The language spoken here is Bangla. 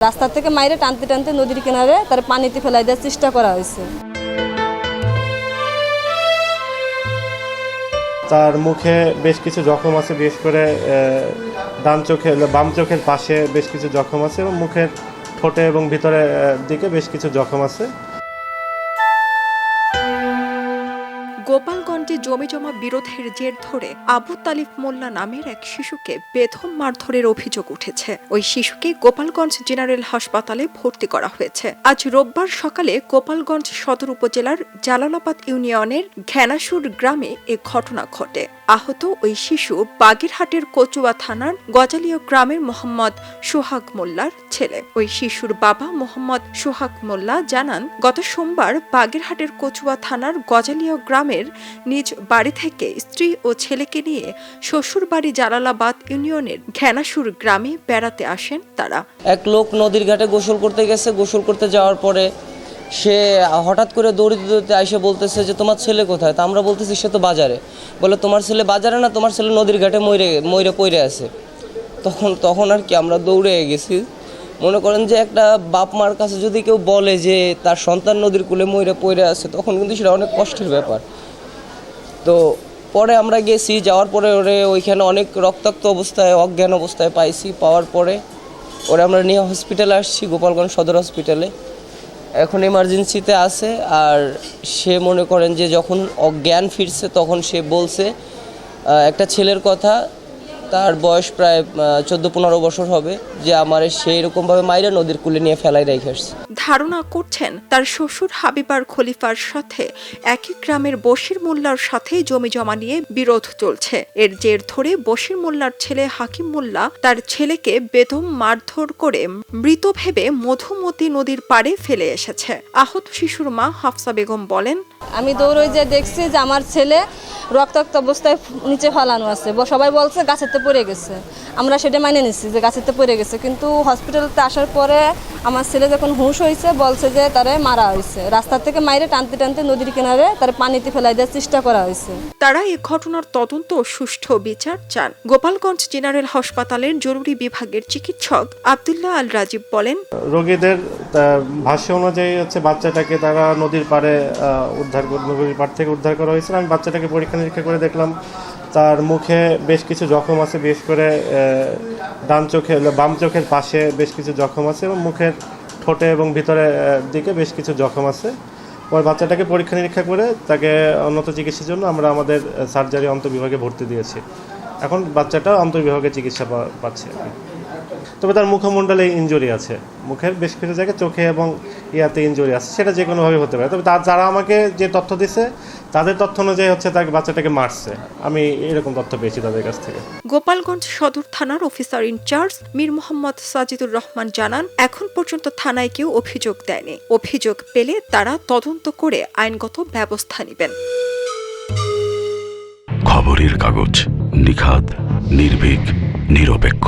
রাস্তা থেকে মাইরে টানতে টানতে নদীর কিনারে তার পানিতে ফেলাই দেওয়ার চেষ্টা করা হয়েছে। তার মুখে বেশ কিছু জখম আছে, বিশেষ করে বাম চোখের পাশে বেশ কিছু জখম আছে এবং মুখের ঠোঁটে এবং ভিতরের দিকে বেশ কিছু জখম আছে। গোপালগঞ্জে জমিজমা বিরোধের জের ধরে আবু তালিফ মোল্লা নামের এক শিশুকে বেধম মারধরের অভিযোগ উঠেছে। ওই শিশুকে গোপালগঞ্জ জেনারেল হাসপাতালে ভর্তি করা হয়েছে। আজ রোববার সকালে গোপালগঞ্জ সদর উপজেলার জালালাবাদ ইউনিয়নের ঘেনাসুর গ্রামে এ ঘটনা ঘটে। আহত ওই শিশু বাগেরহাটের কচুয়া থানার গজালিয়া গ্রামের মোহাম্মদ সোহাগ মোল্লার ছেলে। ওই শিশুর বাবা মোহাম্মদ সোহাগ মোল্লা জানান, গত সোমবার বাগেরহাটের কচুয়া থানার গজালিয়া গ্রামের নিজ বাড়ি থেকে স্ত্রী ও ছেলেকে নিয়ে শ্বশুর বাড়ি জালালাবাদ ইউনিয়নের ঘেনাসুর গ্রামে বেড়াতে আসেন তারা। এক লোক নদীর ঘাটে গোসল করতে গেছে। গোসল করতে যাওয়ার পরে সে হঠাৎ করে দৌড়িতে দৌড়িতে এসে বলতেছে যে তোমার ছেলে কোথায়? তা আমরা বলতেছি সে তো বাজারে। বলে তোমার ছেলে বাজারে না, তোমার ছেলে নদীর ঘাটে মইরে পইরে আছে। তখন আর কি আমরা দৌড়ে গেছি। মনে করেন যে একটা বাপ মার কাছে যদি কেউ বলে যে তার সন্তান নদীর কূলে মইরে পইরে আছে, তখন কিন্তু সেটা অনেক কষ্টের ব্যাপার। তো পরে আমরা গেছি, যাওয়ার পরে ওইখানে অনেক রক্তাক্ত অবস্থায়, অজ্ঞান অবস্থায় পাইছি। পাওয়ার পরে আমরা নিয়ে হসপিটালে আসছি, গোপালগঞ্জ সদর হসপিটালে। এখন এমার্জেন্সিতে আছে। আর সে মনে করেন যে যখন অজ্ঞান ফিরছে তখন সে বলছে একটা ছেলের কথা, তার বয়স প্রায় 14-15 বছর হবে, যে আমার সে এরকমভাবে মাইরা নদীর কূলে নিয়ে ফেলাই রেখে আসছে। ধারণা করছেন তার শ্বশুর হাবিবার খলিফার সাথে একই গ্রামের বশির মোল্লার সাথে জমি জমা নিয়ে বিরোধ চলছে। এর জের ধরে বশির মোল্লার ছেলে হাকিম মোল্লা তার ছেলেকে বেদম মারধর করে মৃত ভেবে মধুমতি নদীর পাড়ে ফেলে এসেছে। আহত শিশুর মা হাফসা বেগম বলেন, আমি দৌড়ে যে দেখছি যে আমার ছেলে রক্তাক্ত অবস্থায় নিচে ফালানো আছে। সবাই বলছে গাছেতে পড়ে গেছে। আমরা সেটা মানে নিচ্ছি যে গাছেতে পড়ে গেছে, কিন্তু হসপিটালতে আসার পরে আমার ছেলে যখন হুঁশ হয়েছে বলছে যে তারে মারা হয়েছে। রাস্তা থেকে মাইরে টানতে টানতে নদীর কিনারে তার পানিতে ফেলাই দেওয়ার চেষ্টা করা হয়েছে। তারা এই ঘটনার তদন্ত ও সুষ্ঠু বিচার চান। গোপালগঞ্জ জেনারেল হাসপাতালের জরুরি বিভাগের চিকিৎসক আব্দুল্লাহ আল রাজীব বলেন, রোগীদের ভাষ্য অনুযায়ী বাচ্চাটাকে তারা নদীর পাড়ে নদীর পাড় থেকে উদ্ধার করা হয়েছিল। আমি বাচ্চাটাকে পরীক্ষা নিরীক্ষা করে দেখলাম তার মুখে বেশ কিছু জখম আছে, বিশেষ করে বাম চোখের পাশে বেশ কিছু জখম আছে এবং মুখের ঠোঁটে এবং ভিতরের দিকে বেশ কিছু জখম আছে। পরে বাচ্চাটাকে পরীক্ষা নিরীক্ষা করে তাকে উন্নত চিকিৎসার জন্য আমরা আমাদের সার্জারি অন্তর্বিভাগে ভর্তি দিয়েছি। এখন বাচ্চাটা অন্তর্বিভাগে চিকিৎসা পাচ্ছে। তবে তার মুখমণ্ডলে ইনজুরি আছে, মুখের বেশ কিছু জায়গায় চোখে এবং ইয়াতে ইনজুরি আছে। সেটা যে কোনোভাবে হতে পারে। তবে যারা আমাকে যে তথ্য দিছে তাদের তথ্য অনুযায়ী তাকে বাচ্চাটাকে মারছে। আমি এরকম তথ্য পেয়েছি তাদের কাছ থেকে। গোপালগঞ্জ সদর থানার অফিসার ইনচার্জ মীর মোহাম্মদ সাজিদুর রহমান জানান, এখন পর্যন্ত থানায় কেউ অভিযোগ দেয়নি। অভিযোগ পেলে তারা তদন্ত করে আইনগত ব্যবস্থা নেবেন। খবরের কাগজ, নিখাত, নির্ভীক, নিরপেক্ষ।